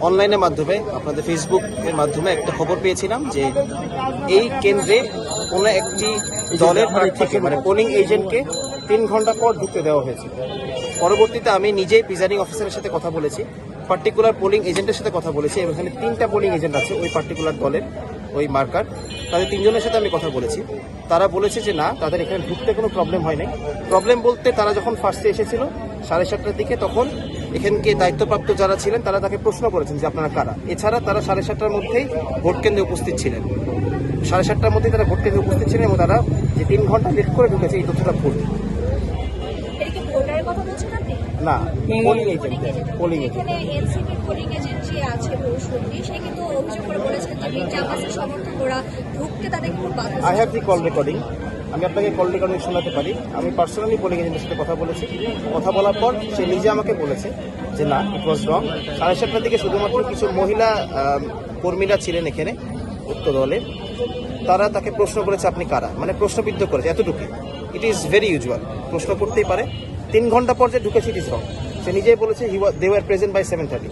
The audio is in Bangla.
অনলাইনের মাধ্যমে আপনাদের ফেসবুকের মাধ্যমে একটা খবর পেয়েছিলাম যে এই কেন্দ্রে কোনো একটি দলের প্রার্থীকে মানে পোলিং এজেন্টকে 3 ঘন্টা পর ঢুকতে দেওয়া হয়েছে। পরবর্তীতে আমি নিজেই প্রিজাইডিং অফিসারের সাথে কথা বলেছি, পার্টিকুলার পোলিং এজেন্টের সাথে কথা বলেছি এবং এখানে 3টা পোলিং এজেন্ট আছে ওই পার্টিকুলার দলের ওই মার্কার, তাদের 3জনের সাথে আমি কথা বলেছি। তারা বলেছে যে না, তাদের এখানে ঢুকতে কোনো প্রবলেম হয় নাই। প্রবলেম বলতে তারা যখন ফার্স্টে এসেছিল 7:30টার দিকে, তখন এখানকে দায়িত্বপ্রাপ্ত যারা ছিলেন তারা তাকে প্রশ্ন করেছেন যে আপনারা কারা। এছাড়া তারা 7:30টার মধ্যেই ভোট কেন্দ্রে উপস্থিত ছিলেন, 7:30টার মধ্যেই তারা ভোট কেন্দ্রে উপস্থিত ছিলেন এবং তারা যে 3 ঘন্টা লেট করে ঢুকেছে এই তথ্যটা ভুল। না, পোলিং এজেন্ট, পোলিং এজেন্ট। এখানে এনসিপির পোলিং এজেন্ট যে আছে ভবিষ্যৎটি, সে কিন্তু অভিযোগ করে বলেছেন যে মির্জা আব্বাসের সমর্থকরা ঢুকতে তাদেরকে খুব বাধা। I have the call recording, আমি আপনাকে কল রেকর্ডিং শোনাতে পারি। আমি পার্সোনালি পোলিং এজেন্টের সাথে কথা বলেছি, কথা বলার পর সে নিজে আমাকে বলেছে যে না, ইট ওয়াজ রং। 7:30টার দিকে শুধুমাত্র কিছু মহিলা কর্মীরা ছিলেন এখানে উক্ত দলের, তারা তাকে প্রশ্ন করেছে আপনি কারা, মানে প্রশ্নবিদ্ধ করেছে, এতটুকু। ইট ইজ ভেরি ইউজুয়াল, প্রশ্ন করতেই পারে। 3 ঘন্টা পর যে ঢুকেছে ইট ইজ রং। সে নিজেই বলেছে দে ওয়ার প্রেজেন্ট বাই 7:30।